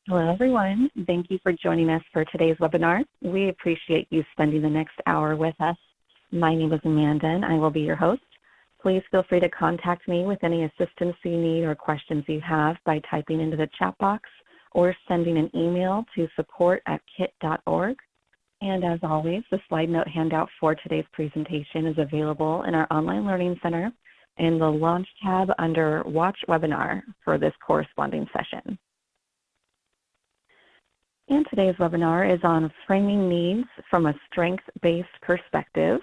Hello, everyone. Thank you for joining us for today's webinar. We appreciate you spending the next hour with us. My name is Amanda, and I will be your host. Please feel free to contact me with any assistance you need or questions you have by typing into the chat box or sending an email to support@KIT.org. And as always, the slide note handout for today's presentation is available in our online learning center in the Launch tab under Watch Webinar for this corresponding session. And today's webinar is on framing needs from a strength-based perspective.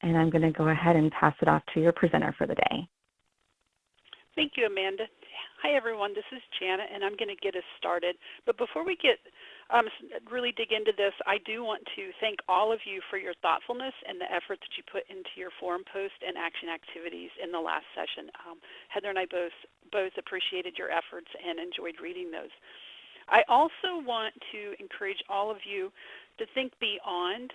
And I'm going to go ahead and pass it off to your presenter for the day. Thank you, Amanda. Hi, everyone. This is Janet, and I'm going to get us started. But before we get really dig into this, I do want to thank all of you for your thoughtfulness and the effort that you put into your forum post and action activities in the last session. Heather and I both appreciated your efforts and enjoyed reading those. I also want to encourage all of you to think beyond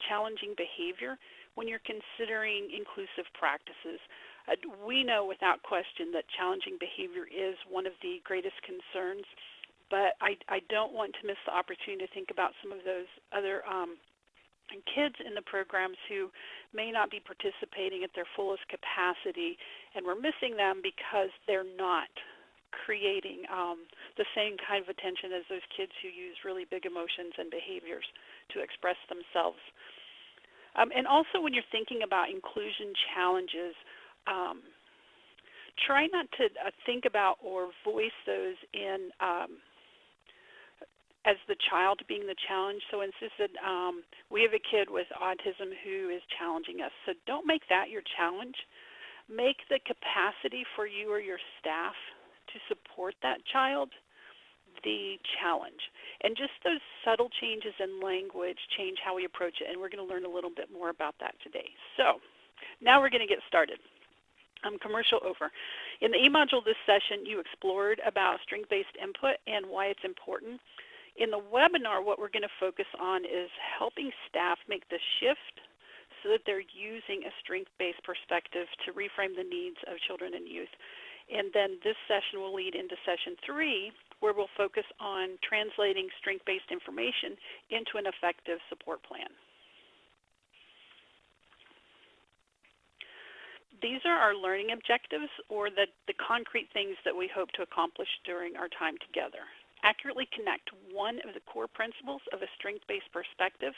challenging behavior when you're considering inclusive practices. We know without question that challenging behavior is one of the greatest concerns, but I don't want to miss the opportunity to think about some of those other kids in the programs who may not be participating at their fullest capacity, and we're missing them because they're not creating the same kind of attention as those kids who use really big emotions and behaviors to express themselves. And also when you're thinking about inclusion challenges, try not to think about or voice those in as the child being the challenge. So insisted, we have a kid with autism who is challenging us. So don't make that your challenge. Make the capacity for you or your staff to support that child the challenge. And just those subtle changes in language change how we approach it, and we're going to learn a little bit more about that today. So now we're going to get started. Commercial over. In the e-module this session, you explored about strength-based input and why it's important. In the webinar, what we're going to focus on is helping staff make the shift so that they're using a strength-based perspective to reframe the needs of children and youth. And then this session will lead into session 3, where we'll focus on translating strength-based information into an effective support plan. These are our learning objectives, or the concrete things that we hope to accomplish during our time together. Accurately connect one of the core principles of a strength-based perspective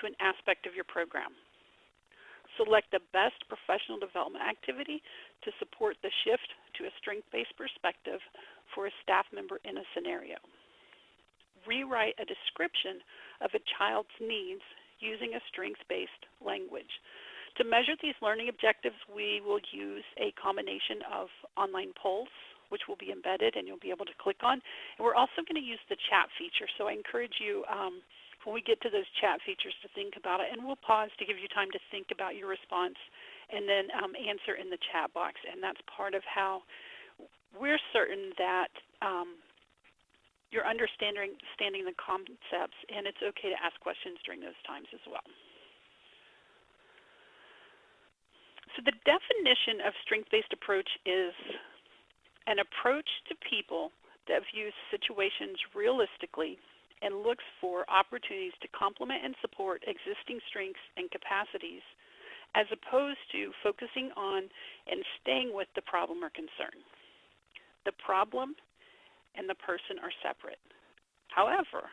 to an aspect of your program. Select the best professional development activity to support the shift to a strength-based perspective for a staff member in a scenario. Rewrite a description of a child's needs using a strengths-based language. To measure these learning objectives, we will use a combination of online polls, which will be embedded and you'll be able to click on. And we're also going to use the chat feature, so I encourage you when we get to those chat features to think about it, and we'll pause to give you time to think about your response and then answer in the chat box. And that's part of how we're certain that you're understanding the concepts, and it's okay to ask questions during those times as well. So the definition of strength-based approach is an approach to people that views situations realistically and looks for opportunities to complement and support existing strengths and capacities, as opposed to focusing on and staying with the problem or concern. The problem and the person are separate. However,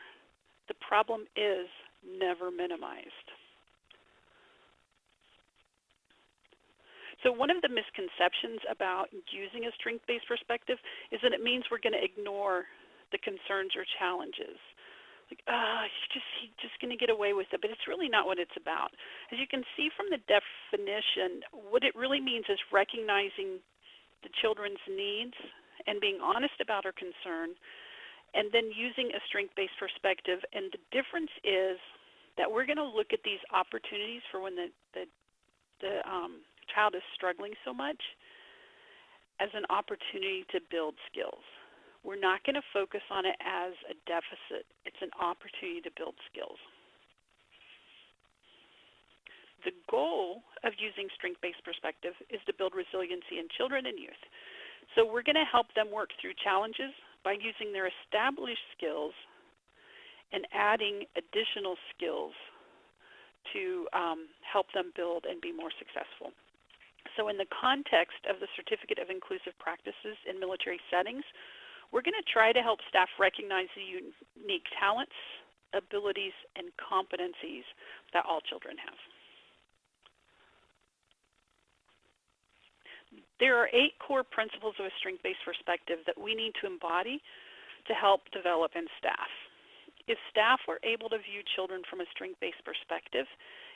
the problem is never minimized. So one of the misconceptions about using a strength-based perspective is that it means we're going to ignore the concerns or challenges. Like, you're just going to get away with it, but it's really not what it's about. As you can see from the definition, what it really means is recognizing the children's needs and being honest about our concern, and then using a strength-based perspective. And the difference is that we're going to look at these opportunities for when the child is struggling so much as an opportunity to build skills. We're not going to focus on it as a deficit. It's an opportunity to build skills. The goal of using strength-based perspective is to build resiliency in children and youth. So we're going to help them work through challenges by using their established skills and adding additional skills to help them build and be more successful. So in the context of the Certificate of Inclusive Practices in Military Settings, we're going to try to help staff recognize the unique talents, abilities, and competencies that all children have. There are 8 core principles of a strength-based perspective that we need to embody to help develop in staff. If staff are able to view children from a strength-based perspective,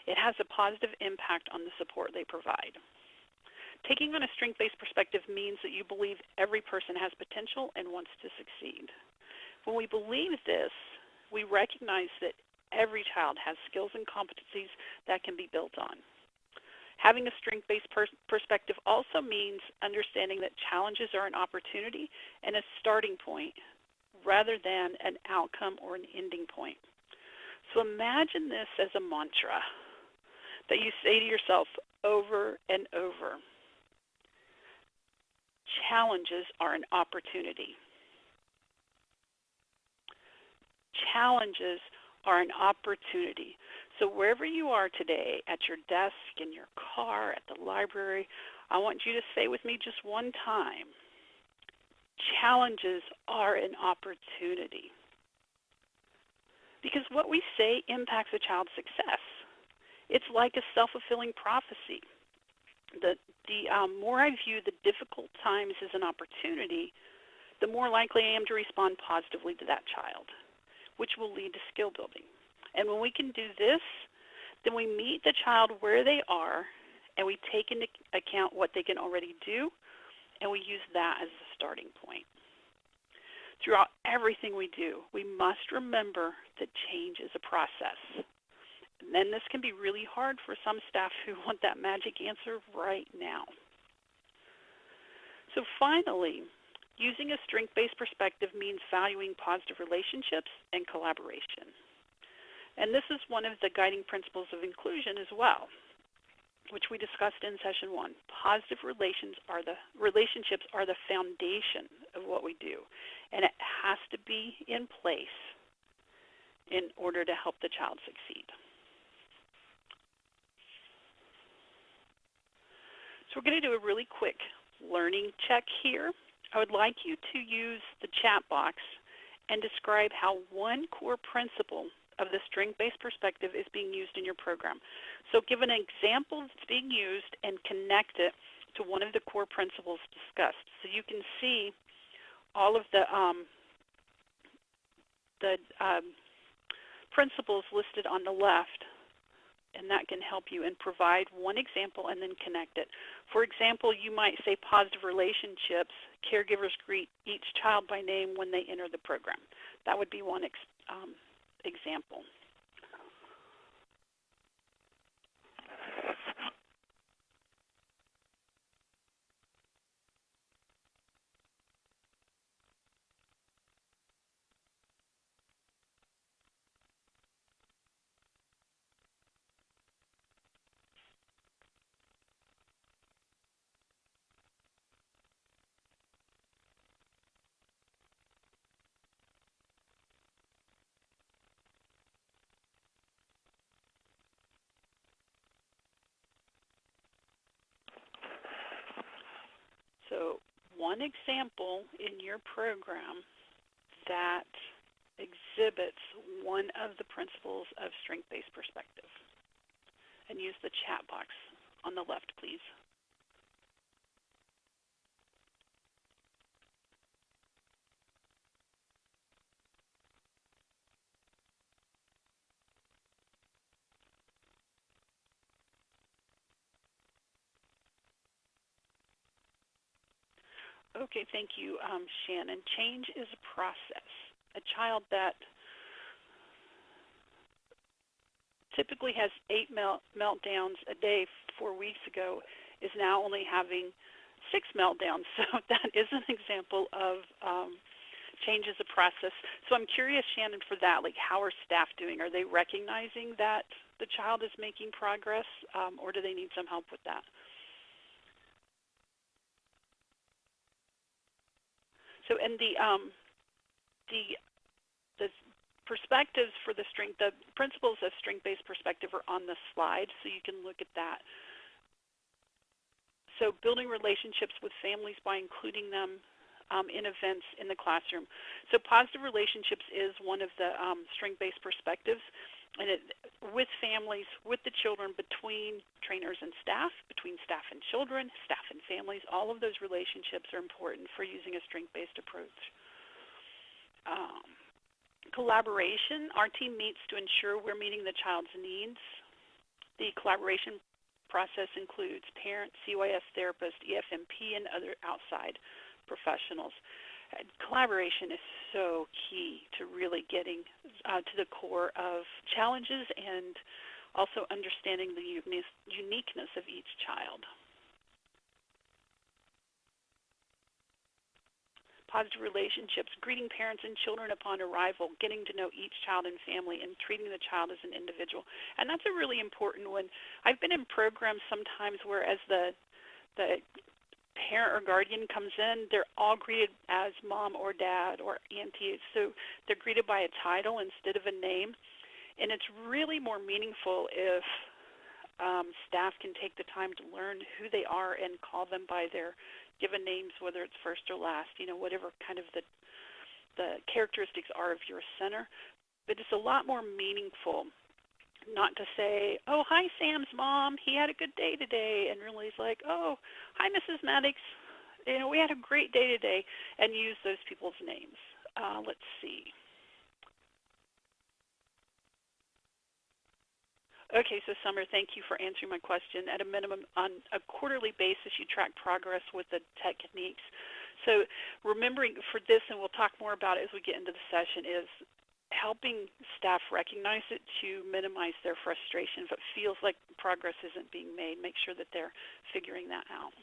it has a positive impact on the support they provide. Taking on a strength-based perspective means that you believe every person has potential and wants to succeed. When we believe this, we recognize that every child has skills and competencies that can be built on. Having a strength-based perspective also means understanding that challenges are an opportunity and a starting point rather than an outcome or an ending point. So imagine this as a mantra that you say to yourself over and over. Challenges are an opportunity. Challenges are an opportunity. So wherever you are today, at your desk, in your car, at the library, I want you to say with me just one time, challenges are an opportunity. Because what we say impacts a child's success. It's like a self-fulfilling prophecy. The more I view the difficult times as an opportunity, the more likely I am to respond positively to that child, which will lead to skill building. And when we can do this, then we meet the child where they are, and we take into account what they can already do, and we use that as the starting point. Throughout everything we do, we must remember that change is a process. And then this can be really hard for some staff who want that magic answer right now. So finally, using a strength-based perspective means valuing positive relationships and collaboration. And this is one of the guiding principles of inclusion as well, which we discussed in session 1. Positive relationships are the foundation of what we do, and it has to be in place in order to help the child succeed. So we're going to do a really quick learning check here. I would like you to use the chat box and describe how one core principle of the strength-based perspective is being used in your program. So give an example that's being used and connect it to one of the core principles discussed. So you can see all of the principles listed on the left, and that can help you and provide one example and then connect it. For example, you might say positive relationships, caregivers greet each child by name when they enter the program. That would be one example. So one example in your program that exhibits one of the principles of strength-based perspective. And use the chat box on the left, please. Okay, thank you, Shannon. Change is a process. A child that typically has 8 meltdowns a day 4 weeks ago is now only having 6 meltdowns. So that is an example of change is a process. So I'm curious, Shannon, for that, like how are staff doing? Are they recognizing that the child is making progress, or do they need some help with that? So in the the perspectives for the principles of strength-based perspective are on the slide, so you can look at that. So building relationships with families by including them in events in the classroom. So positive relationships is one of the strength-based perspectives, and with families, with the children, between trainers and staff, between staff and children, staff and families, all of those relationships are important for using a strength-based approach. Collaboration, our team meets to ensure we're meeting the child's needs. The collaboration process includes parents, CYS therapists, EFMP, and other outside professionals. Collaboration is so key to really getting to the core of challenges and also understanding the uniqueness of each child. Positive relationships, greeting parents and children upon arrival, getting to know each child and family, and treating the child as an individual. And that's a really important one. I've been in programs sometimes where as the parent or guardian comes in, they're all greeted as mom or dad or auntie. So they're greeted by a title instead of a name. And it's really more meaningful if staff can take the time to learn who they are and call them by their given names, whether it's first or last, whatever kind of the characteristics are of your center. But it's a lot more meaningful not to say, oh, hi, Sam's mom, he had a good day today, and really it's like, oh, hi, Mrs. Maddox, we had a great day today, and use those people's names. Let's see. Okay, so Summer, thank you for answering my question. At a minimum, on a quarterly basis, you track progress with the techniques. So remembering for this, and we'll talk more about it as we get into the session, is helping staff recognize it to minimize their frustration if it feels like progress isn't being made. Make sure that they're figuring that out.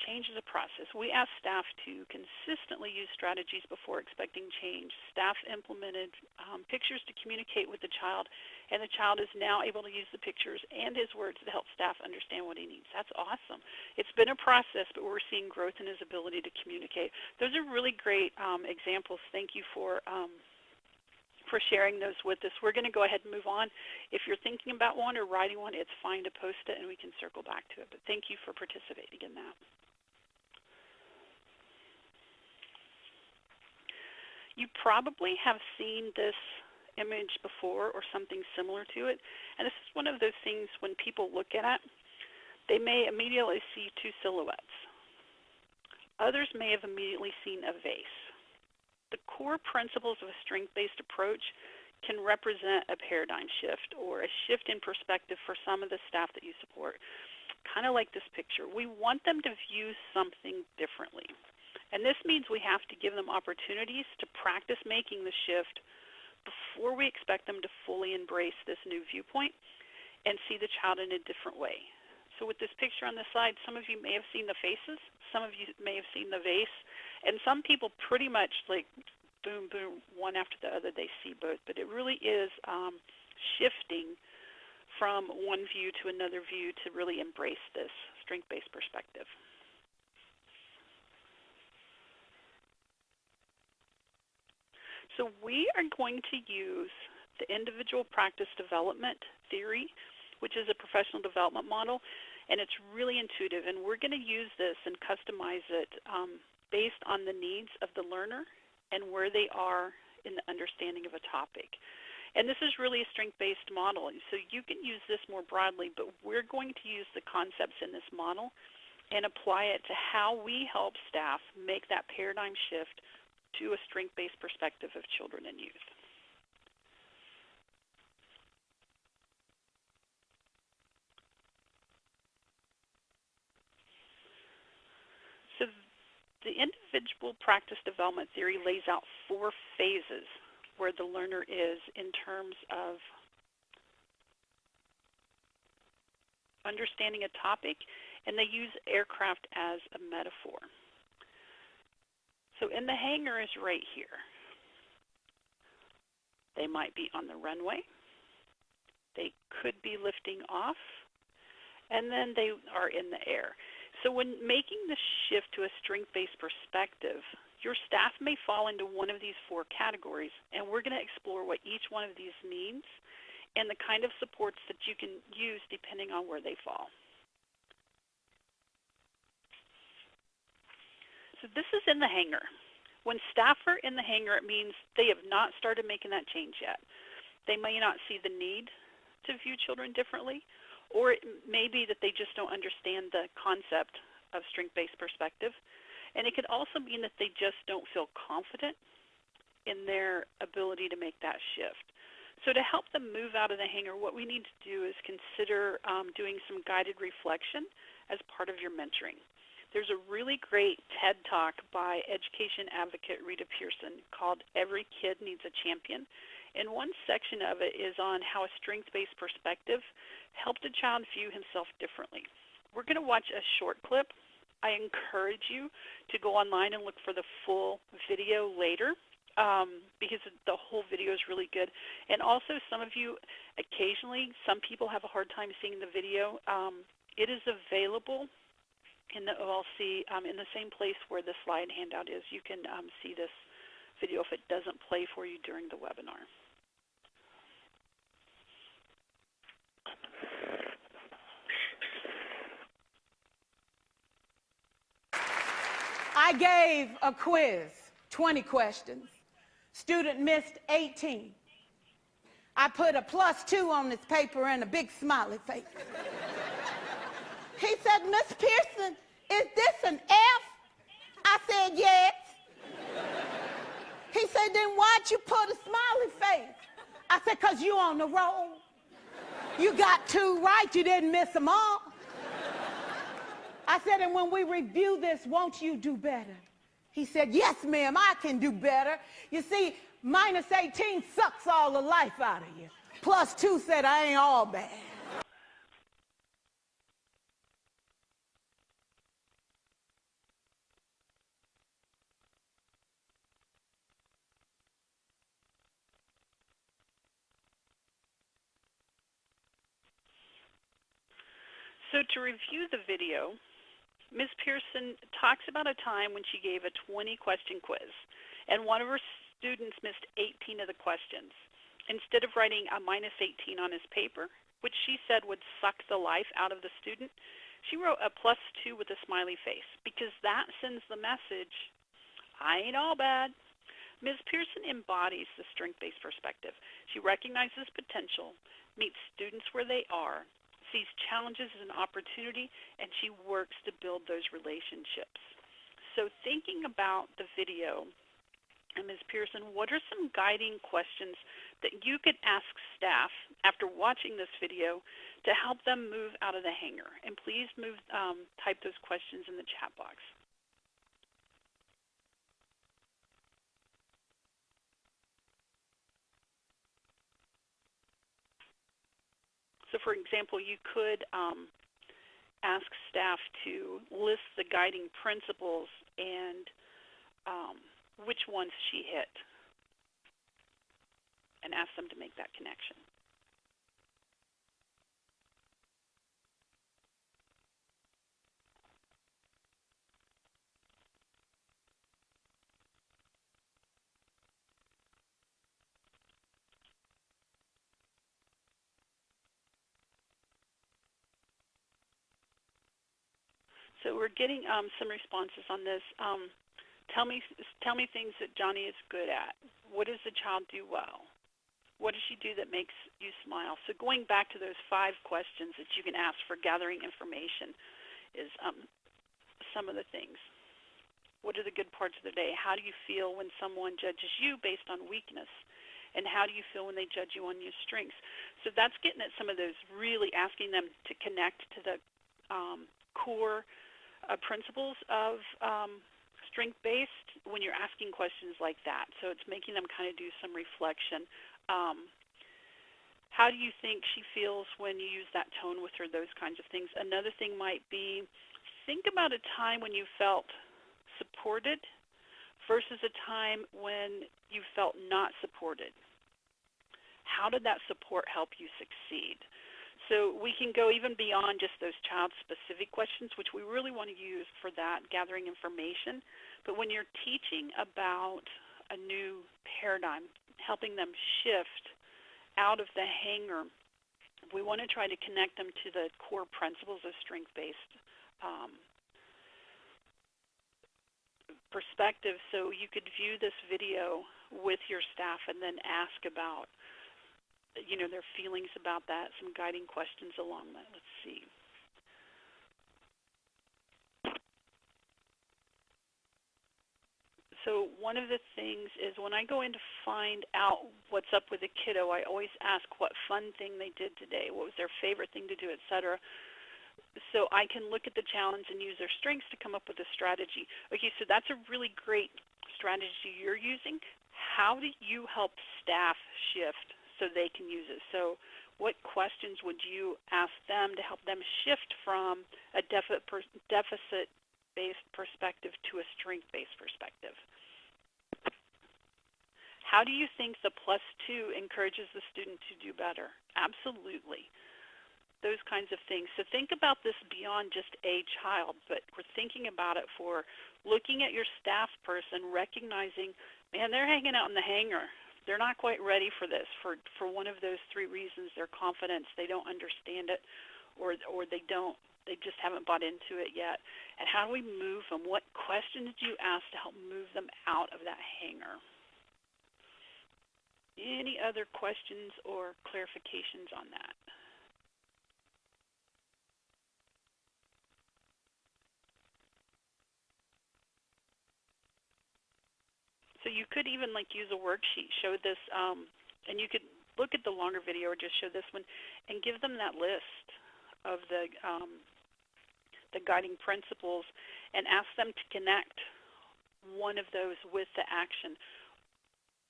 Change is a process. We ask staff to consistently use strategies before expecting change. Staff implemented pictures to communicate with the child, and the child is now able to use the pictures and his words to help staff understand what he needs. That's awesome. It's been a process, but we're seeing growth in his ability to communicate. Those are really great examples. Thank you for sharing those with us. We're going to go ahead and move on. If you're thinking about one or writing one, it's fine to post it, and we can circle back to it. But thank you for participating in that. You probably have seen this image before or something similar to it, and this is one of those things when people look at it, they may immediately see two silhouettes. Others may have immediately seen a vase. The core principles of a strength-based approach can represent a paradigm shift or a shift in perspective for some of the staff that you support, kind of like this picture. We want them to view something differently. And this means we have to give them opportunities to practice making the shift before we expect them to fully embrace this new viewpoint and see the child in a different way. So with this picture on the side, some of you may have seen the faces, some of you may have seen the vase, and some people pretty much like boom, boom, one after the other, they see both. But it really is shifting from one view to another view to really embrace this strength-based perspective. So we are going to use the individual practice development theory, which is a professional development model, and it's really intuitive. And we're going to use this and customize it based on the needs of the learner and where they are in the understanding of a topic. And this is really a strength-based model, so you can use this more broadly, but we're going to use the concepts in this model and apply it to how we help staff make that paradigm shift to a strength-based perspective of children and youth. So the individual practice development theory lays out 4 phases where the learner is in terms of understanding a topic, and they use aircraft as a metaphor. So in the hangar is right here. They might be on the runway. They could be lifting off, and then they are in the air. So when making the shift to a strength-based perspective, your staff may fall into one of these 4 categories, and we're going to explore what each one of these means and the kind of supports that you can use depending on where they fall. So this is in the hangar. When staff are in the hangar, it means they have not started making that change yet. They may not see the need to view children differently, or it may be that they just don't understand the concept of strength-based perspective. And it could also mean that they just don't feel confident in their ability to make that shift. So to help them move out of the hangar, what we need to do is consider doing some guided reflection as part of your mentoring. There's a really great TED Talk by education advocate Rita Pierson called Every Kid Needs a Champion. And one section of it is on how a strength-based perspective helped a child view himself differently. We're going to watch a short clip. I encourage you to go online and look for the full video later because the whole video is really good. And also some of you, occasionally, some people have a hard time seeing the video. It is available in the OLC in the same place where the slide handout is. You can see this video if it doesn't play for you during the webinar. I gave a quiz, 20 questions. Student missed 18. I put a +2 on this paper and a big smiley face. He said, Miss Pierson, is this an F? I said, yes. He said, then why'd you put a smiley face? I said, because you on the roll. You got 2 right, you didn't miss them all. I said, and when we review this, won't you do better? He said, yes, ma'am, I can do better. You see, -18 sucks all the life out of you. +2 said, I ain't all bad. So to review the video, Ms. Pierson talks about a time when she gave a 20-question quiz, and one of her students missed 18 of the questions. Instead of writing a -18 on his paper, which she said would suck the life out of the student, she wrote a +2 with a smiley face, because that sends the message, I ain't all bad. Ms. Pierson embodies the strength-based perspective. She recognizes potential, meets students where they are, sees challenges as an opportunity, and she works to build those relationships. So thinking about the video, and Ms. Pierson, what are some guiding questions that you could ask staff after watching this video to help them move out of the hangar? And please type those questions in the chat box. So for example, you could ask staff to list the guiding principles and which ones she hit, and ask them to make that connection. So we're getting some responses on this. Tell me things that Johnny is good at. What does the child do well? What does she do that makes you smile? So going back to those 5 questions that you can ask for gathering information is some of the things. What are the good parts of the day? How do you feel when someone judges you based on weakness? And how do you feel when they judge you on your strengths? So that's getting at some of those, really asking them to connect to the core principles of strength-based when you're asking questions like that. So it's making them kind of do some reflection. How do you think she feels when you use that tone with her, those kinds of things. Another thing might be, think about a time when you felt supported versus a time when you felt not supported. How did that support help you succeed? So we can go even beyond just those child-specific questions, which we really want to use for that, gathering information. But when you're teaching about a new paradigm, helping them shift out of the hanger, we want to try to connect them to the core principles of strength-based perspective. So you could view this video with your staff and then ask about their feelings about that, some guiding questions along that. Let's see. So one of the things is when I go in to find out what's up with a kiddo, I always ask what fun thing they did today, what was their favorite thing to do, etc. So I can look at the challenge and use their strengths to come up with a strategy. Okay, so that's a really great strategy you're using. How do you help staff shift so they can use it? So what questions would you ask them to help them shift from a deficit-based perspective to a strength-based perspective? How do you think the +2 encourages the student to do better? Absolutely. Those kinds of things. So think about this beyond just a child, but we're thinking about it for looking at your staff person, recognizing, man, they're hanging out in the hangar. They're not quite ready for this for one of those 3 reasons: their confidence, they don't understand it, or they just haven't bought into it yet. And how do we move them? What questions do you ask to help move them out of that hangar? Any other questions or clarifications on that? So you could even use a worksheet, show this, and you could look at the longer video or just show this one and give them that list of the guiding principles and ask them to connect one of those with the action.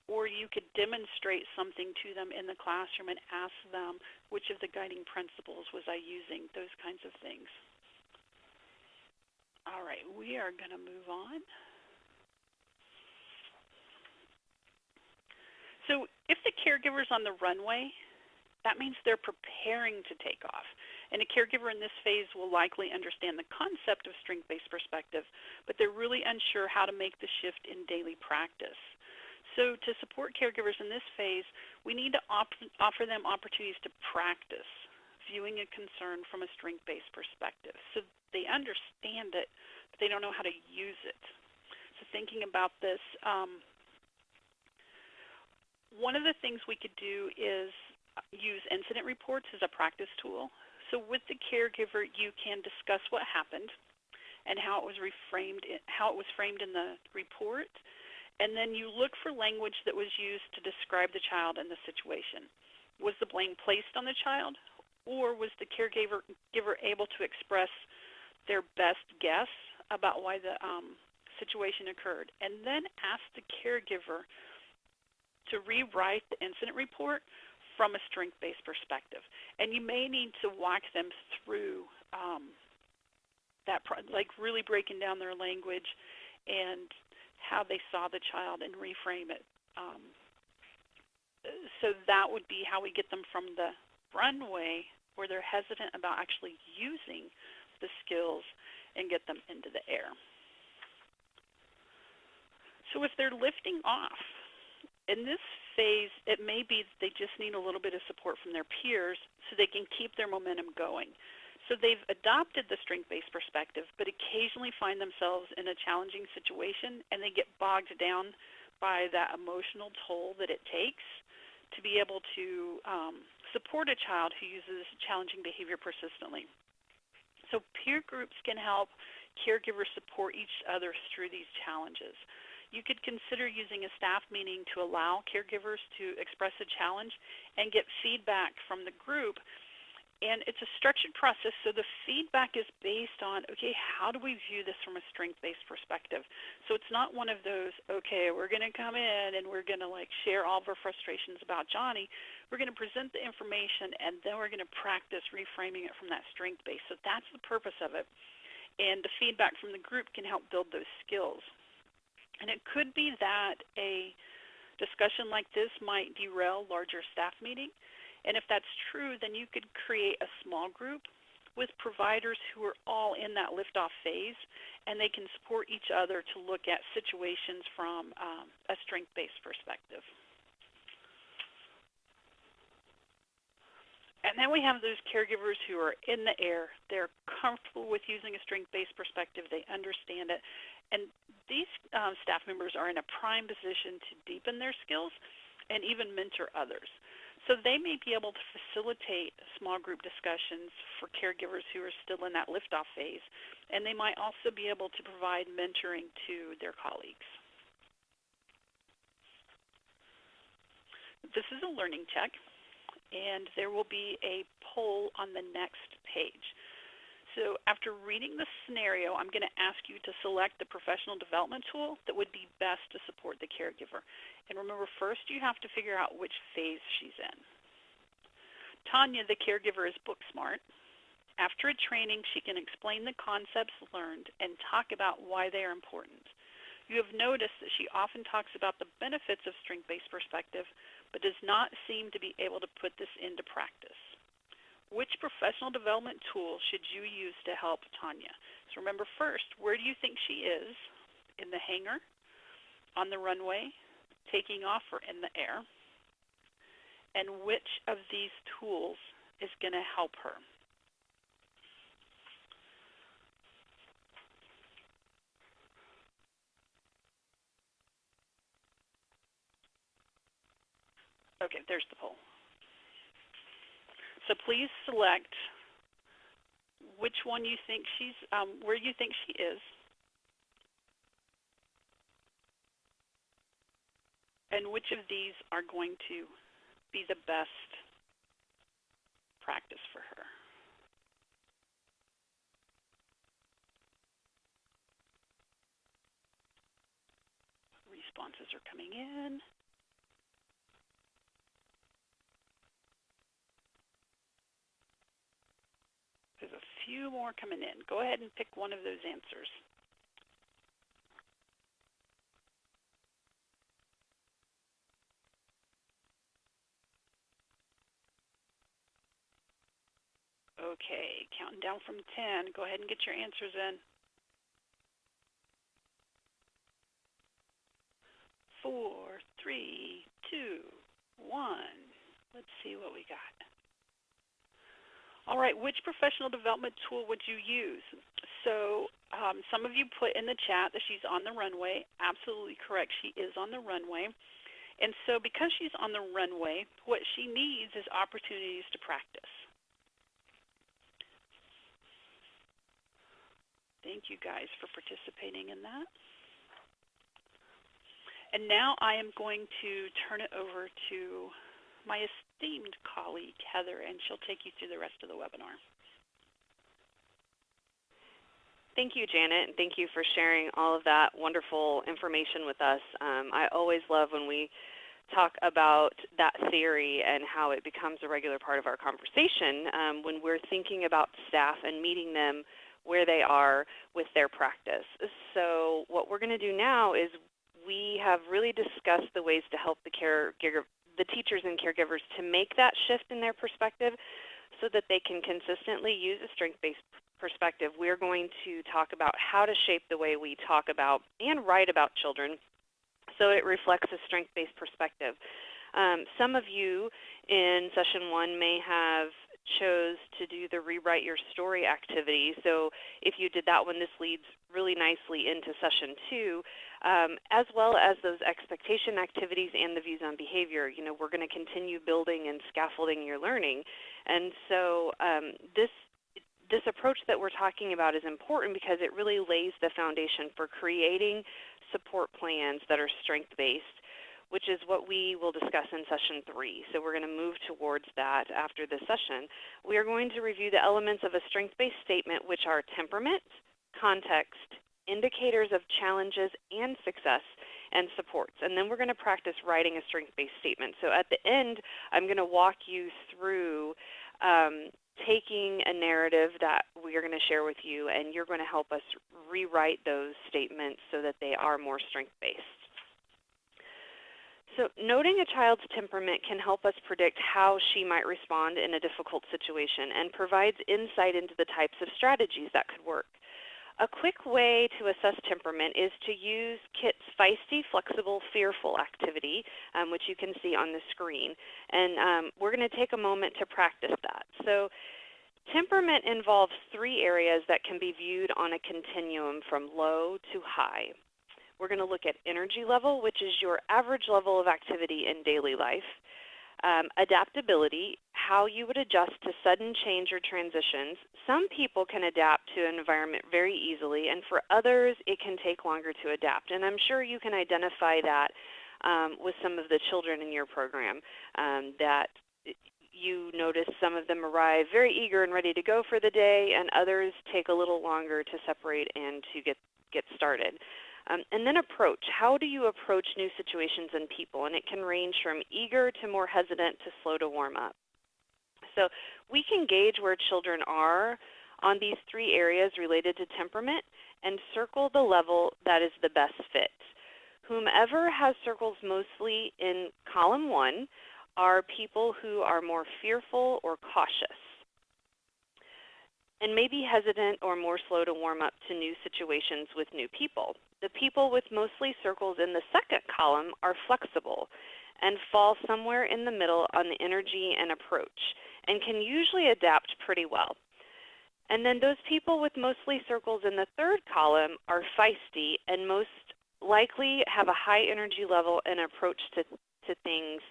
Or you could demonstrate something to them in the classroom and ask them, which of the guiding principles was I using, those kinds of things. All right, we are going to move on. So if the caregiver's on the runway, that means they're preparing to take off. And a caregiver in this phase will likely understand the concept of strength-based perspective, but they're really unsure how to make the shift in daily practice. So to support caregivers in this phase, we need to offer them opportunities to practice viewing a concern from a strength-based perspective. So they understand it, but they don't know how to use it. So thinking about this, one of the things we could do is use incident reports as a practice tool. So with the caregiver, you can discuss what happened and how it was framed in the report, and then you look for language that was used to describe the child and the situation. Was the blame placed on the child, or was the caregiver able to express their best guess about why the situation occurred? And then ask the caregiver to rewrite the incident report from a strength-based perspective. And you may need to walk them through really breaking down their language and how they saw the child and reframe it. So that would be how we get them from the runway where they're hesitant about actually using the skills and get them into the air. So if they're lifting off, in this phase, it may be that they just need a little bit of support from their peers so they can keep their momentum going. So they've adopted the strength-based perspective, but occasionally find themselves in a challenging situation, and they get bogged down by that emotional toll that it takes to be able to support a child who uses challenging behavior persistently. So peer groups can help caregivers support each other through these challenges. You could consider using a staff meeting to allow caregivers to express a challenge and get feedback from the group. And it's a structured process, so the feedback is based on, okay, how do we view this from a strength-based perspective? So it's not one of those, okay, we're going to come in and we're going to share all of our frustrations about Johnny. We're going to present the information, and then we're going to practice reframing it from that strength base. So that's the purpose of it. And the feedback from the group can help build those skills. And it could be that a discussion like this might derail larger staff meeting, And if that's true, then you could create a small group with providers who are all in that liftoff phase, and they can support each other to look at situations from a strength-based perspective. And then we have those caregivers who are in the air. They're comfortable with using a strength-based perspective. They understand it. And these staff members are in a prime position to deepen their skills and even mentor others. So they may be able to facilitate small group discussions for caregivers who are still in that liftoff phase, and they might also be able to provide mentoring to their colleagues. This is a learning check, and there will be a poll on the next page. So after reading the scenario, I'm going to ask you to select the professional development tool that would be best to support the caregiver. And remember, first you have to figure out which phase she's in. Tanya, the caregiver, is book smart. After a training, she can explain the concepts learned and talk about why they are important. You have noticed that she often talks about the benefits of strength-based perspective, but does not seem to be able to put this into practice. Which professional development tool should you use to help Tanya? So remember, first, where do you think she is? In the hangar, on the runway, taking off, or in the air? And which of these tools is going to help her? Okay, there's the poll. So please select which one you think she's, where you think she is, and which of these are going to be the best practice for her. Responses are coming in. There's a few more coming in. Go ahead and pick one of those answers. Okay, counting down from 10. Go ahead and get your answers in. 4, 3, 2, 1. Let's see what we got. All right, which professional development tool would you use? So some of you put in the chat that she's on the runway. Absolutely correct. She is on the runway. And so because she's on the runway, what she needs is opportunities to practice. Thank you guys for participating in that. And now I am going to turn it over to my esteemed colleague, Heather, and she'll take you through the rest of the webinar. Thank you, Janet, and thank you for sharing all of that wonderful information with us. I always love when we talk about that theory and how it becomes a regular part of our conversation when we're thinking about staff and meeting them where they are with their practice. So what we're going to do now is we have really discussed the ways to help the teachers and caregivers to make that shift in their perspective so that they can consistently use a strength-based perspective. We're going to talk about how to shape the way we talk about and write about children so it reflects a strength-based perspective. Some of you in session 1 may have chose to do the Rewrite Your Story activity. So if you did that one, this leads really nicely into session 2, as well as those expectation activities and the views on behavior. You know, we're going to continue building and scaffolding your learning. And so this approach that we're talking about is important because it really lays the foundation for creating support plans that are strength-based, which is what we will discuss in session 3. So we're going to move towards that after this session. We are going to review the elements of a strength-based statement, which are temperament, context, indicators of challenges and success, and supports. And then we're going to practice writing a strength-based statement. So at the end, I'm going to walk you through taking a narrative that we are going to share with you, and you're going to help us rewrite those statements so that they are more strength-based. So noting a child's temperament can help us predict how she might respond in a difficult situation and provides insight into the types of strategies that could work. A quick way to assess temperament is to use KIT's feisty, flexible, fearful activity, which you can see on the screen. And we're going to take a moment to practice that. So temperament involves 3 areas that can be viewed on a continuum from low to high. We're going to look at energy level, which is your average level of activity in daily life. Adaptability, how you would adjust to sudden change or transitions. Some people can adapt to an environment very easily, and for others it can take longer to adapt. And I'm sure you can identify that with some of the children in your program, that you notice some of them arrive very eager and ready to go for the day, and others take a little longer to separate and to get started. And then approach. How do you approach new situations and people? And it can range from eager to more hesitant to slow to warm up. So we can gauge where children are on these 3 areas related to temperament and circle the level that is the best fit. Whomever has circles mostly in column 1 are people who are more fearful or cautious, and maybe hesitant or more slow to warm up to new situations with new people. The people with mostly circles in the second column are flexible and fall somewhere in the middle on the energy and approach, and can usually adapt pretty well. And then those people with mostly circles in the third column are feisty and most likely have a high energy level and approach to things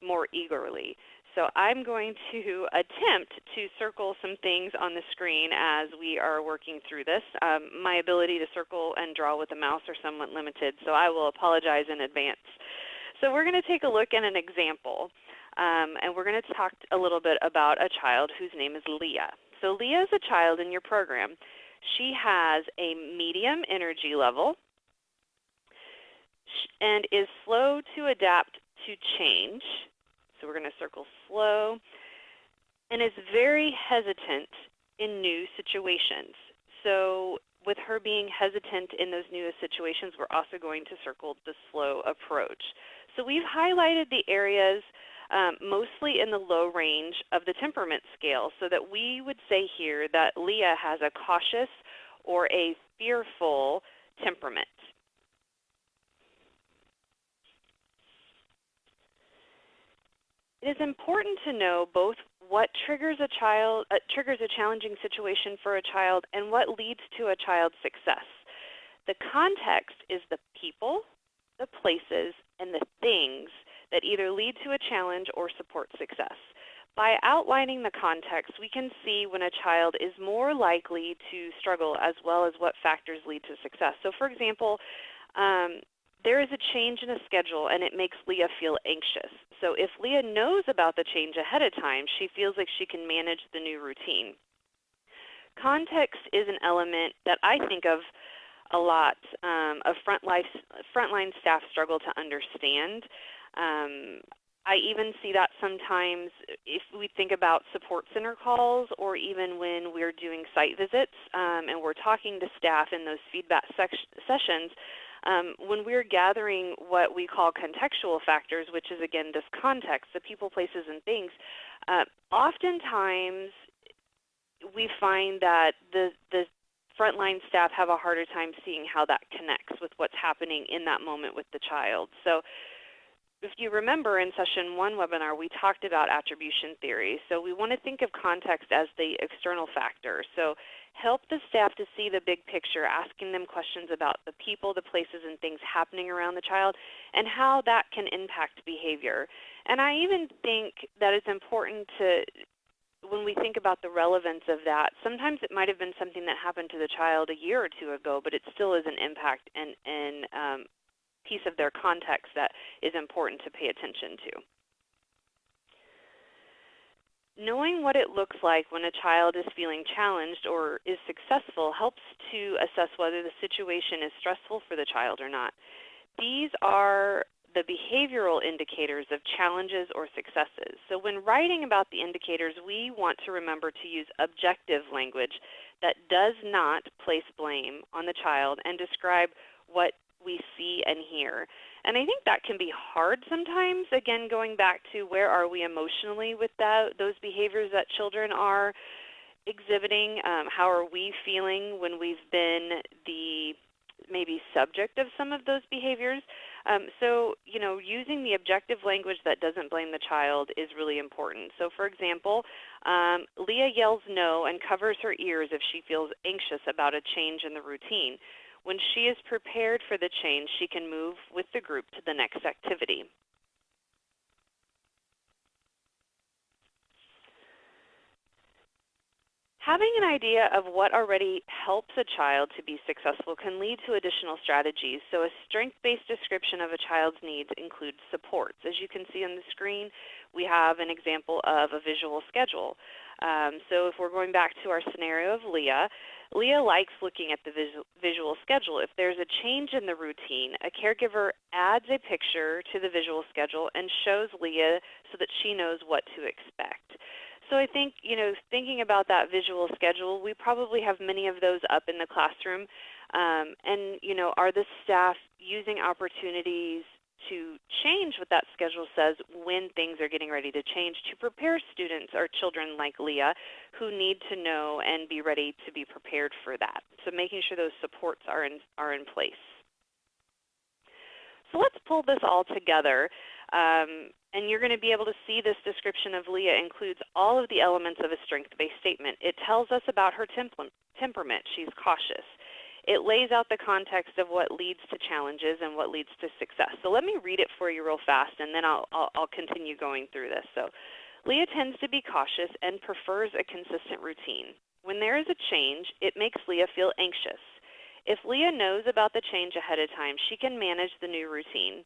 more eagerly. So I'm going to attempt to circle some things on the screen as we are working through this. My ability to circle and draw with a mouse are somewhat limited, so I will apologize in advance. So we're going to take a look at an example, and we're going to talk a little bit about a child whose name is Leah. So Leah is a child in your program. She has a medium energy level and is slow to adapt to change. So we're going to circle slow, and is very hesitant in new situations. So with her being hesitant in those new situations, we're also going to circle the slow approach. So we've highlighted the areas mostly in the low range of the temperament scale, so that we would say here that Leah has a cautious or a fearful temperament. It is important to know both what triggers a challenging situation for a child and what leads to a child's success. The context is the people, the places, and the things that either lead to a challenge or support success. By outlining the context, we can see when a child is more likely to struggle, as well as what factors lead to success. So for example, there is a change in a schedule and it makes Leah feel anxious. So if Leah knows about the change ahead of time, she feels like she can manage the new routine. Context is an element that I think of a lot of frontline staff struggle to understand. I even see that sometimes if we think about support center calls, or even when we're doing site visits and we're talking to staff in those feedback sessions. When we're gathering what we call contextual factors, which is, again, this context, the people, places, and things, oftentimes we find that the frontline staff have a harder time seeing how that connects with what's happening in that moment with the child. So if you remember in session 1 webinar, we talked about attribution theory. So we want to think of context as the external factor. So help the staff to see the big picture, asking them questions about the people, the places, and things happening around the child, and how that can impact behavior. And I even think that it's important to, when we think about the relevance of that, sometimes it might have been something that happened to the child a year or 2 ago, but it still is an impact and piece of their context that is important to pay attention to. Knowing what it looks like when a child is feeling challenged or is successful helps to assess whether the situation is stressful for the child or not. These are the behavioral indicators of challenges or successes. So when writing about the indicators, we want to remember to use objective language that does not place blame on the child and describe what we see and hear. And I think that can be hard sometimes, again, going back to where are we emotionally with those behaviors that children are exhibiting. How are we feeling when we've been the maybe subject of some of those behaviors? So, using the objective language that doesn't blame the child is really important. So, for example, Leah yells no and covers her ears if she feels anxious about a change in the routine. When she is prepared for the change, she can move with the group to the next activity. Having an idea of what already helps a child to be successful can lead to additional strategies. So a strength-based description of a child's needs includes supports. As you can see on the screen, we have an example of a visual schedule. So if we're going back to our scenario of Leah, Leah likes looking at the visual schedule. If there's a change in the routine, a caregiver adds a picture to the visual schedule and shows Leah so that she knows what to expect. So I think, thinking about that visual schedule, we probably have many of those up in the classroom. And, are the staff using opportunities to change what that schedule says when things are getting ready to change to prepare students or children like Leah who need to know and be ready to be prepared for that? So making sure those supports are in place. So let's pull this all together. And you're going to be able to see this description of Leah includes all of the elements of a strength-based statement. It tells us about her temperament. She's cautious. It lays out the context of what leads to challenges and what leads to success. So let me read it for you real fast, and then I'll continue going through this. So Leah tends to be cautious and prefers a consistent routine. When there is a change, it makes Leah feel anxious. If Leah knows about the change ahead of time, she can manage the new routine.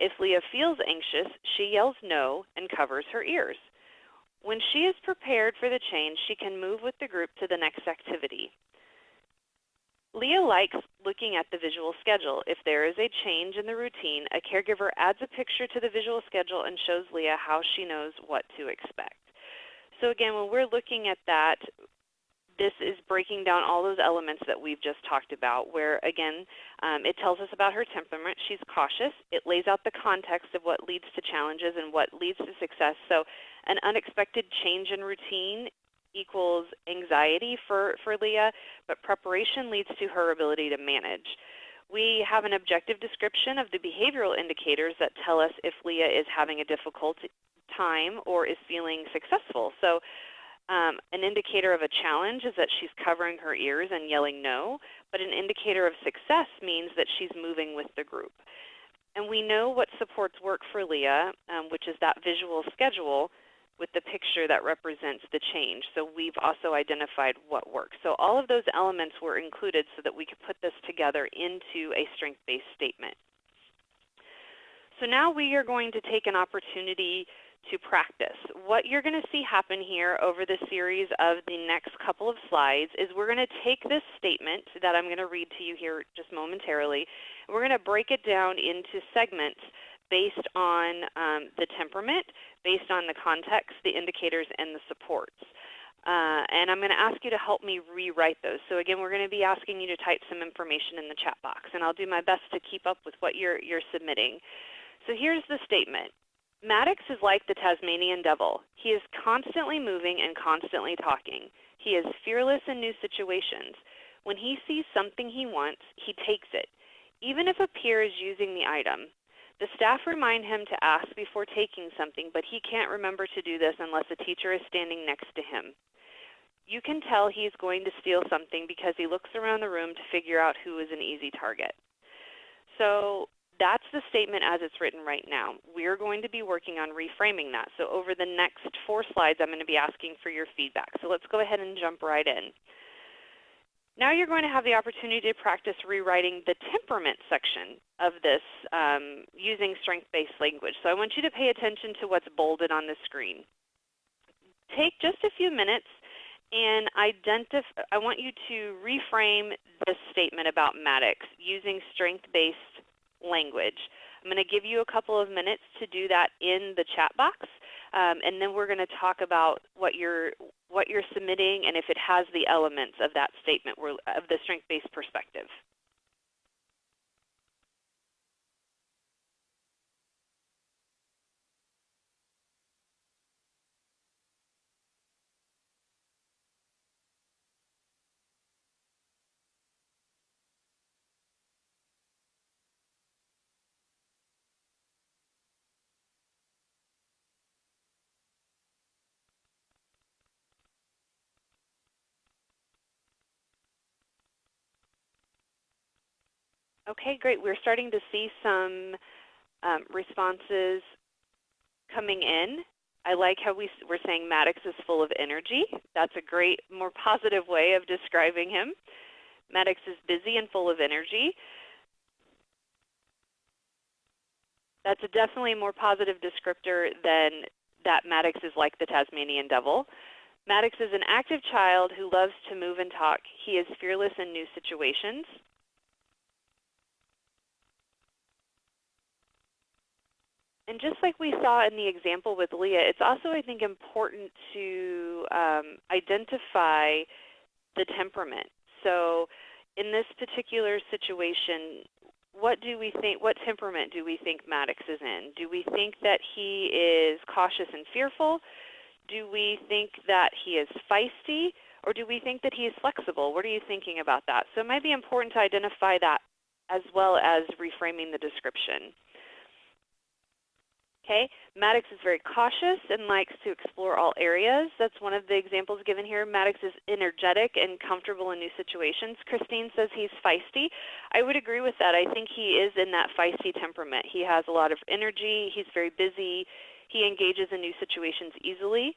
If Leah feels anxious, she yells no and covers her ears. When she is prepared for the change, she can move with the group to the next activity. Leah likes looking at the visual schedule. If there is a change in the routine, a caregiver adds a picture to the visual schedule and shows Leah how she knows what to expect. So again, when we're looking at that, this is breaking down all those elements that we've just talked about, where, again, it tells us about her temperament. She's cautious. It lays out the context of what leads to challenges and what leads to success. So an unexpected change in routine equals anxiety for Leah, but preparation leads to her ability to manage. We have an objective description of the behavioral indicators that tell us if Leah is having a difficult time or is feeling successful. So an indicator of a challenge is that she's covering her ears and yelling no, but an indicator of success means that she's moving with the group. And we know what supports work for Leah, which is that visual schedule with the picture that represents the change. So we've also identified what works. So all of those elements were included so that we could put this together into a strength-based statement. So now we are going to take an opportunity to practice. What you're going to see happen here over the series of the next couple of slides is we're going to take this statement that I'm going to read to you here just momentarily, and we're going to break it down into segments based on the temperament, based on the context, the indicators, and the supports. And I'm going to ask you to help me rewrite those. So again, we're going to be asking you to type some information in the chat box, and I'll do my best to keep up with what you're submitting. So here's the statement. Maddox is like the Tasmanian devil. He is constantly moving and constantly talking. He is fearless in new situations. When he sees something he wants, he takes it, even if a peer is using the item. The staff remind him to ask before taking something, but he can't remember to do this unless a teacher is standing next to him. You can tell he's going to steal something because he looks around the room to figure out who is an easy target. So that's the statement as it's written right now. We're going to be working on reframing that. So over the next 4 slides, I'm going to be asking for your feedback. So let's go ahead and jump right in. Now you're going to have the opportunity to practice rewriting the temperament section of this using strength-based language. So I want you to pay attention to what's bolded on the screen. Take just a few minutes and I want you to reframe this statement about Maddox using strength-based language. I'm going to give you a couple of minutes to do that in the chat box, and then we're going to talk about what you're submitting and if it has the elements of that statement of the strength-based perspective. Okay, great. We're starting to see some responses coming in. I like how we're saying Maddox is full of energy. That's a great, more positive way of describing him. Maddox is busy and full of energy. That's definitely a more positive descriptor than that Maddox is like the Tasmanian devil. Maddox is an active child who loves to move and talk. He is fearless in new situations. And just like we saw in the example with Leah, it's also, I think, important to identify the temperament. So in this particular situation, what temperament do we think Maddox is in? Do we think that he is cautious and fearful? Do we think that he is feisty? Or do we think that he is flexible? What are you thinking about that? So it might be important to identify that as well as reframing the description. Okay, Maddox is very cautious and likes to explore all areas. That's one of the examples given here. Maddox is energetic and comfortable in new situations. Christine says he's feisty. I would agree with that. I think he is in that feisty temperament. He has a lot of energy. He's very busy. He engages in new situations easily.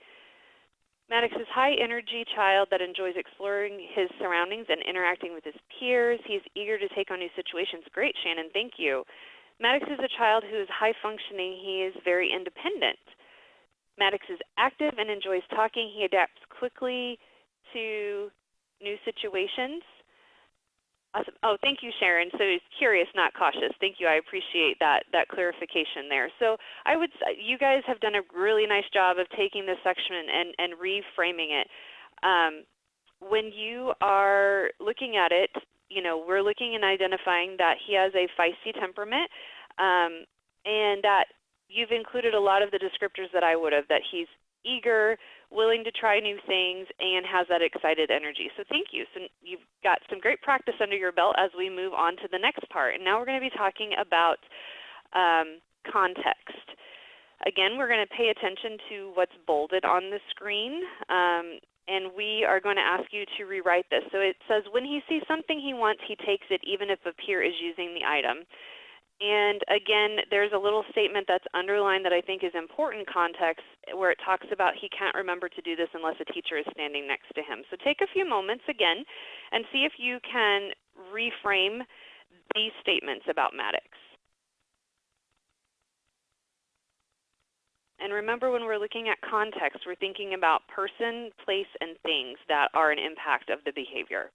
Maddox is a high-energy child that enjoys exploring his surroundings and interacting with his peers. He's eager to take on new situations. Great, Shannon. Thank you. Maddox is a child who is high-functioning. He is very independent. Maddox is active and enjoys talking. He adapts quickly to new situations. Awesome. Oh, thank you, Sharon. So he's curious, not cautious. Thank you. I appreciate that clarification there. So I would say you guys have done a really nice job of taking this section and reframing it. When you are looking at it, you know, we're looking and identifying that he has a feisty temperament, and that you've included a lot of the descriptors that I would have, that he's eager, willing to try new things, and has that excited energy. So thank you. So you've got some great practice under your belt as we move on to the next part. And now we're going to be talking about context. Again, we're going to pay attention to what's bolded on the screen. And we are going to ask you to rewrite this. So it says, when he sees something he wants, he takes it, even if a peer is using the item. And again, there's a little statement that's underlined that I think is important context, where it talks about he can't remember to do this unless a teacher is standing next to him. So take a few moments again and see if you can reframe these statements about Maddox. And remember, when we're looking at context, we're thinking about person, place, and things that are an impact of the behavior.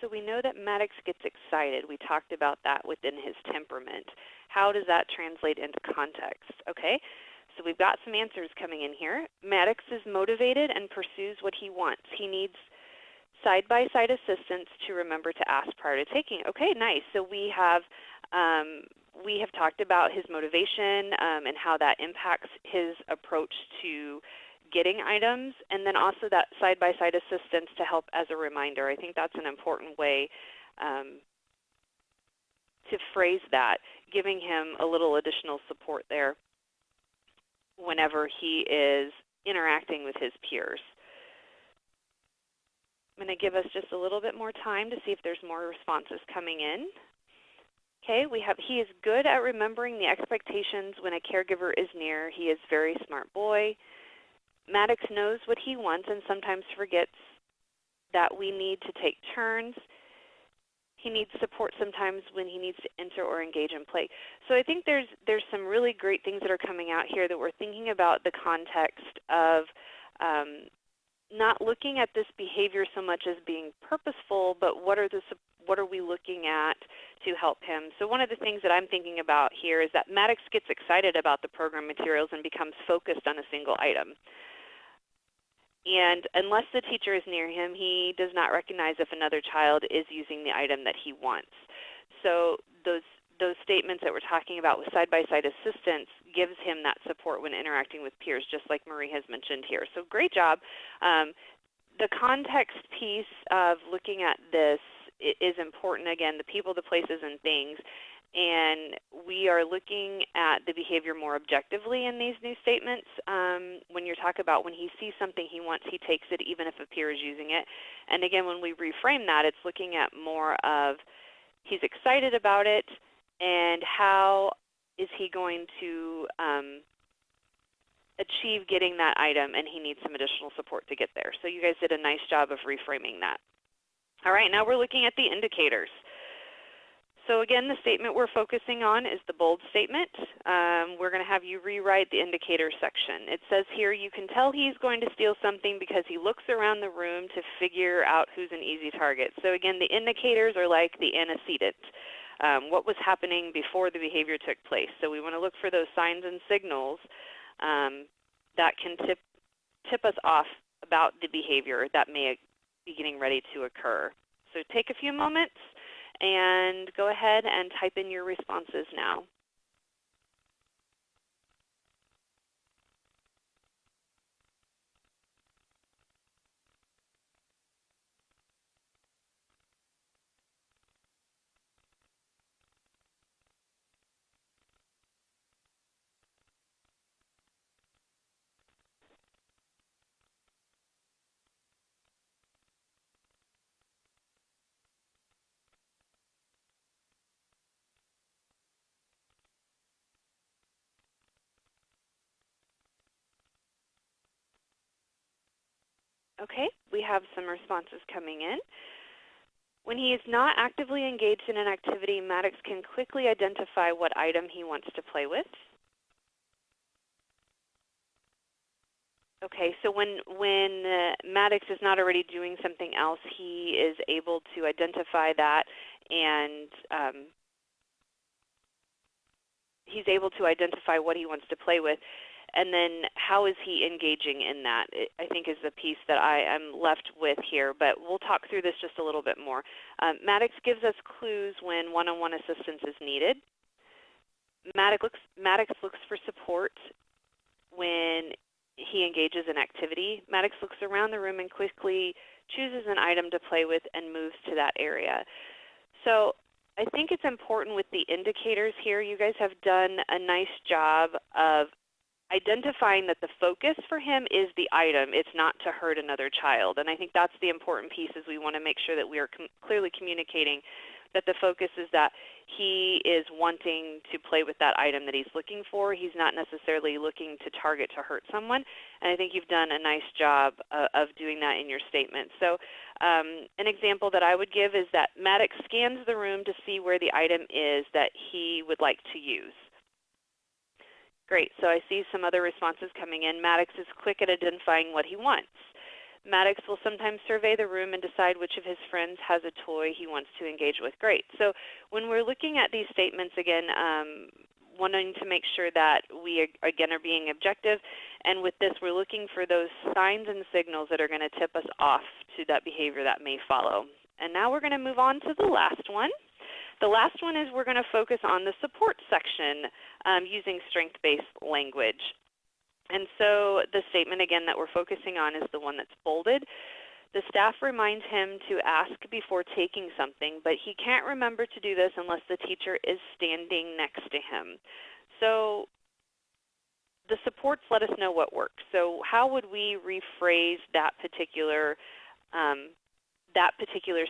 So we know that Maddox gets excited. We talked about that within his temperament. How does that translate into context? Okay, so we've got some answers coming in here. Maddox is motivated and pursues what he wants. He needs side-by-side assistance to remember to ask prior to taking. Okay, nice. So we have talked about his motivation and how that impacts his approach to getting items, and then also that side-by-side assistance to help as a reminder. I think that's an important way to phrase that, giving him a little additional support there whenever he is interacting with his peers. I'm going to give us just a little bit more time to see if there's more responses coming in. Okay, we have, he is good at remembering the expectations when a caregiver is near. He is a very smart boy. Maddox knows what he wants and sometimes forgets that we need to take turns. He needs support sometimes when he needs to enter or engage in play. So I think there's some really great things that are coming out here that we're thinking about the context of not looking at this behavior so much as being purposeful, but what are the what are we looking at to help him? So one of the things that I'm thinking about here is that Maddox gets excited about the program materials and becomes focused on a single item. And unless the teacher is near him, he does not recognize if another child is using the item that he wants. So those statements that we're talking about with side-by-side assistance gives him that support when interacting with peers, just like Marie has mentioned here. So great job. The context piece of looking at this is important. Again, the people, the places, and things. And we are looking at the behavior more objectively in these new statements. When you're talking about when he sees something he wants, he takes it even if a peer is using it. And again, when we reframe that, it's looking at more of he's excited about it and how is he going to achieve getting that item, and he needs some additional support to get there. So you guys did a nice job of reframing that. All right, now we're looking at the indicators. So again, the statement we're focusing on is the bold statement. We're going to have you rewrite the indicator section. It says here, you can tell he's going to steal something because he looks around the room to figure out who's an easy target. So again, the indicators are like the antecedent. What was happening before the behavior took place. So we want to look for those signs and signals that can tip us off about the behavior that may be getting ready to occur. So take a few moments and go ahead and type in your responses now. Okay, we have some responses coming in. When he is not actively engaged in an activity, Maddox can quickly identify what item he wants to play with. Okay, so when Maddox is not already doing something else, he is able to identify that, and he's able to identify what he wants to play with. And then how is he engaging in that, I think is the piece that I am left with here. But we'll talk through this just a little bit more. Maddox gives us clues when one-on-one assistance is needed. Maddox looks for support when he engages in activity. Maddox looks around the room and quickly chooses an item to play with and moves to that area. So I think it's important with the indicators here. You guys have done a nice job of identifying that the focus for him is the item. It's not to hurt another child. And I think that's the important piece, is we want to make sure that we are clearly communicating that the focus is that he is wanting to play with that item that he's looking for. He's not necessarily looking to target to hurt someone. And I think you've done a nice job of doing that in your statement. So an example that I would give is that Maddox scans the room to see where the item is that he would like to use. Great, so I see some other responses coming in. Maddox is quick at identifying what he wants. Maddox will sometimes survey the room and decide which of his friends has a toy he wants to engage with. Great, so when we're looking at these statements, again, wanting to make sure that we, again, are being objective, and with this, we're looking for those signs and signals that are going to tip us off to that behavior that may follow. And now we're going to move on to the last one. The last one is we're going to focus on the support section using strength-based language. And so the statement, again, that we're focusing on is the one that's bolded. The staff reminds him to ask before taking something, but he can't remember to do this unless the teacher is standing next to him. So the supports let us know what works. So how would we rephrase that particular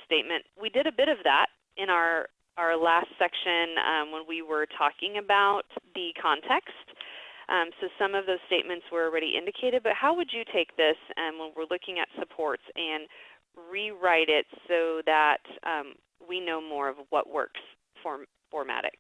statement? We did a bit of that in our last section when we were talking about the context. So some of those statements were already indicated, but how would you take this when we're looking at supports and rewrite it so that we know more of what works for Maddox?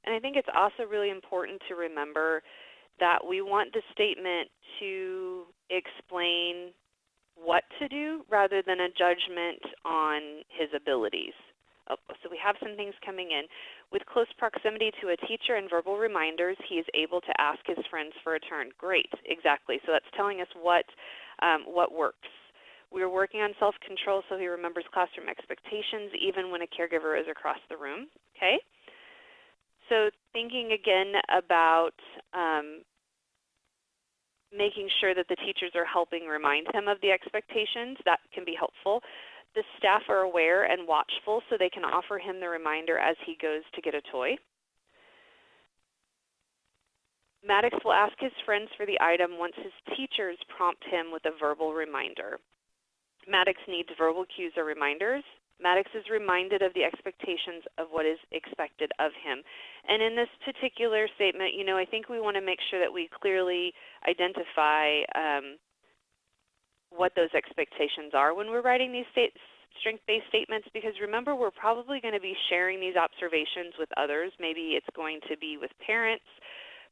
And I think it's also really important to remember that we want the statement to explain what to do rather than a judgment on his abilities. Oh, so we have some things coming in. With close proximity to a teacher and verbal reminders, he is able to ask his friends for a turn. Great, exactly. So that's telling us what works. We are working on self-control so he remembers classroom expectations even when a caregiver is across the room. Okay? So thinking again about making sure that the teachers are helping remind him of the expectations, that can be helpful. The staff are aware and watchful so they can offer him the reminder as he goes to get a toy. Maddox will ask his friends for the item once his teachers prompt him with a verbal reminder. Maddox needs verbal cues or reminders. Maddox is reminded of the expectations of what is expected of him. And in this particular statement, I think we want to make sure that we clearly identify what those expectations are when we're writing these strength-based statements, because remember, we're probably going to be sharing these observations with others. Maybe it's going to be with parents.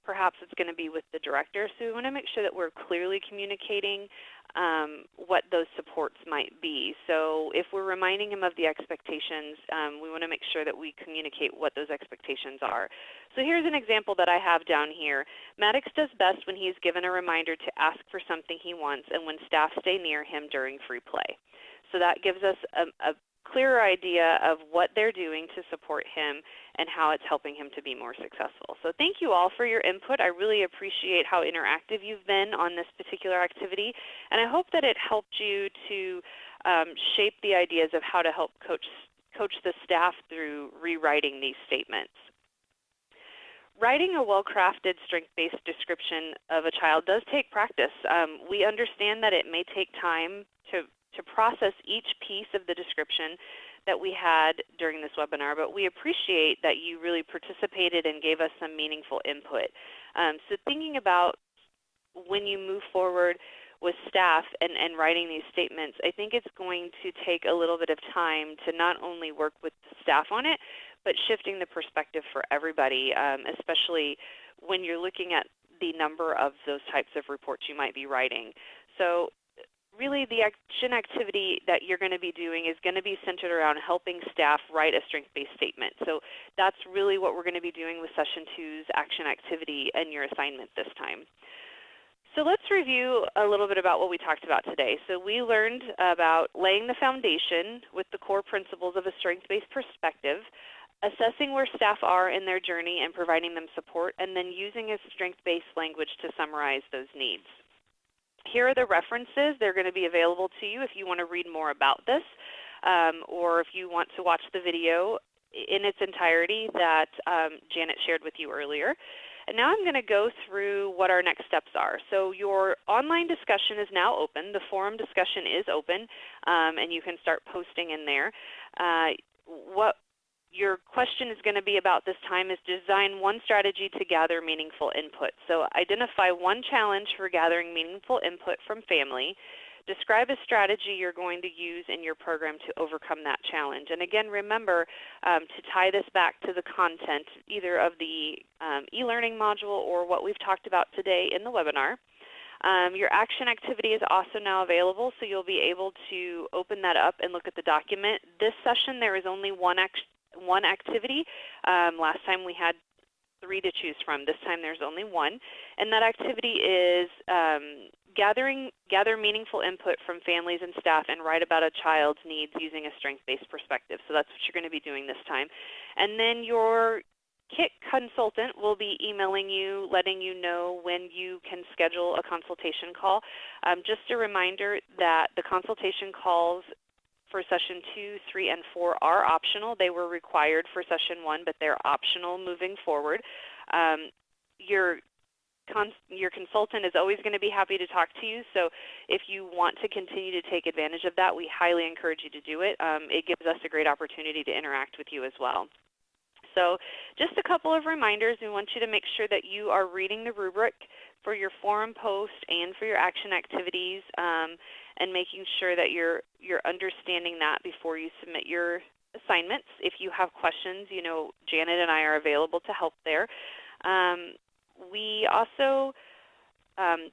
Perhaps it's going to be with the director. So we want to make sure that we're clearly communicating what those supports might be. So if we're reminding him of the expectations, we want to make sure that we communicate what those expectations are. So here's an example that I have down here. Maddox does best when he is given a reminder to ask for something he wants and when staff stay near him during free play. So that gives us a clearer idea of what they're doing to support him and how it's helping him to be more successful. So thank you all for your input. I really appreciate how interactive you've been on this particular activity, and I hope that it helped you to shape the ideas of how to help coach the staff through rewriting these statements. Writing a well-crafted strength-based description of a child does take practice. We understand that it may take time to process each piece of the description that we had during this webinar, but we appreciate that you really participated and gave us some meaningful input. So thinking about when you move forward with staff and writing these statements, I think it's going to take a little bit of time to not only work with the staff on it, but shifting the perspective for everybody, especially when you're looking at the number of those types of reports you might be writing. So really, the action activity that you're going to be doing is going to be centered around helping staff write a strength-based statement. So that's really what we're going to be doing with Session 2's action activity and your assignment this time. So let's review a little bit about what we talked about today. So we learned about laying the foundation with the core principles of a strength-based perspective, assessing where staff are in their journey and providing them support, and then using a strength-based language to summarize those needs. Here are the references. They're going to be available to you if you want to read more about this, or if you want to watch the video in its entirety that Janet shared with you earlier. And now I'm going to go through what our next steps are. So your online discussion is now open. The forum discussion is open, and you can start posting in there. What your question is going to be about this time is design one strategy to gather meaningful input. So identify one challenge for gathering meaningful input from family. Describe a strategy you're going to use in your program to overcome that challenge. And again, remember to tie this back to the content, either of the e-learning module or what we've talked about today in the webinar. Your action activity is also now available, so you'll be able to open that up and look at the document. This session, there is only one activity. Last time we had 3 to choose from. This time there's only one. And that activity is gather meaningful input from families and staff and write about a child's needs using a strength-based perspective. So that's what you're going to be doing this time. And then your KIT consultant will be emailing you, letting you know when you can schedule a consultation call. Just a reminder that the consultation calls for Session 2, 3, and 4 are optional. They were required for Session 1, but they're optional moving forward. Your consultant is always going to be happy to talk to you, so if you want to continue to take advantage of that, we highly encourage you to do it. It gives us a great opportunity to interact with you as well. So just a couple of reminders. We want you to make sure that you are reading the rubric for your forum post and for your action activities, and making sure that you're understanding that before you submit your assignments. If you have questions, Janet and I are available to help there. We also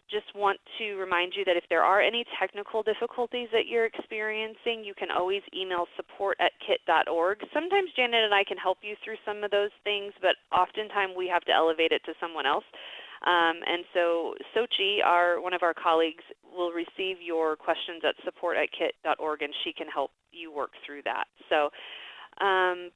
just want to remind you that if there are any technical difficulties that you're experiencing, you can always email support@kit.org. Sometimes Janet and I can help you through some of those things, but oftentimes we have to elevate it to someone else. And so Sochi, one of our colleagues, will receive your questions at support@kit.org, and she can help you work through that. So,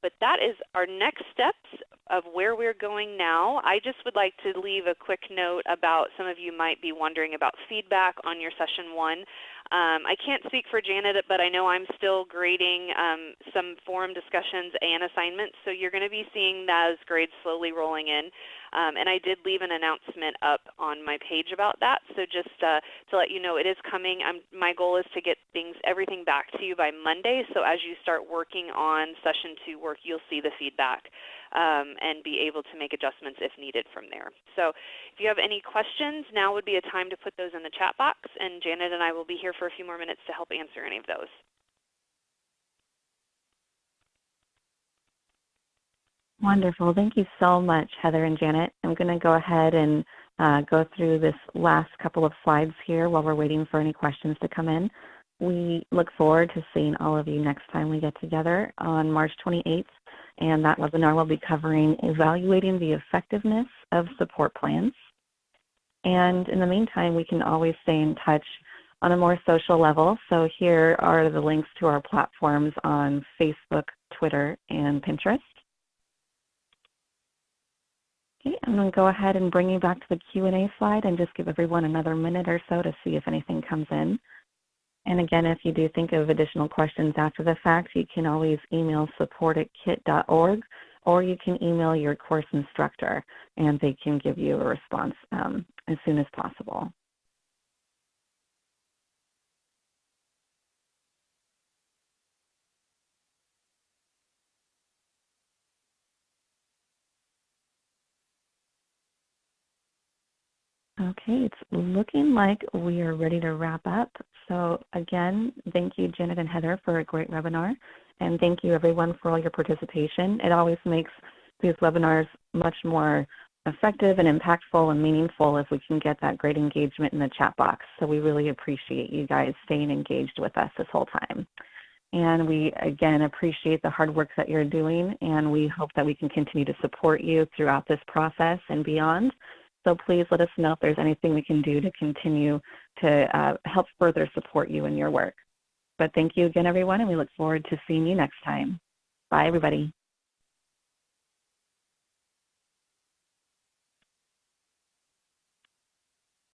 but that is our next steps of where we're going now. I just would like to leave a quick note about some of you might be wondering about feedback on your session 1. I can't speak for Janet, but I know I'm still grading some forum discussions and assignments, so you're going to be seeing those grades slowly rolling in. And I did leave an announcement up on my page about that, so just to let you know it is coming. My goal is to get everything back to you by Monday, so as you start working on session 2 work, you'll see the feedback and be able to make adjustments if needed from there. So if you have any questions, now would be a time to put those in the chat box, and Janet and I will be here for a few more minutes to help answer any of those. Wonderful. Thank you so much, Heather and Janet. I'm going to go ahead and go through this last couple of slides here while we're waiting for any questions to come in. We look forward to seeing all of you next time we get together on March 28th, and that webinar will be covering evaluating the effectiveness of support plans. And in the meantime, we can always stay in touch on a more social level. So here are the links to our platforms on Facebook, Twitter, and Pinterest. Okay, I'm going to go ahead and bring you back to the Q&A slide and just give everyone another minute or so to see if anything comes in. And again, if you do think of additional questions after the fact, you can always email support@kit.org, or you can email your course instructor, and they can give you a response as soon as possible. Okay, it's looking like we are ready to wrap up. So again, thank you, Janet and Heather, for a great webinar. And thank you, everyone, for all your participation. It always makes these webinars much more effective and impactful and meaningful if we can get that great engagement in the chat box. So we really appreciate you guys staying engaged with us this whole time. And we, again, appreciate the hard work that you're doing, and we hope that we can continue to support you throughout this process and beyond. So please let us know if there's anything we can do to continue to help further support you in your work. But thank you again, everyone, and we look forward to seeing you next time. Bye, everybody.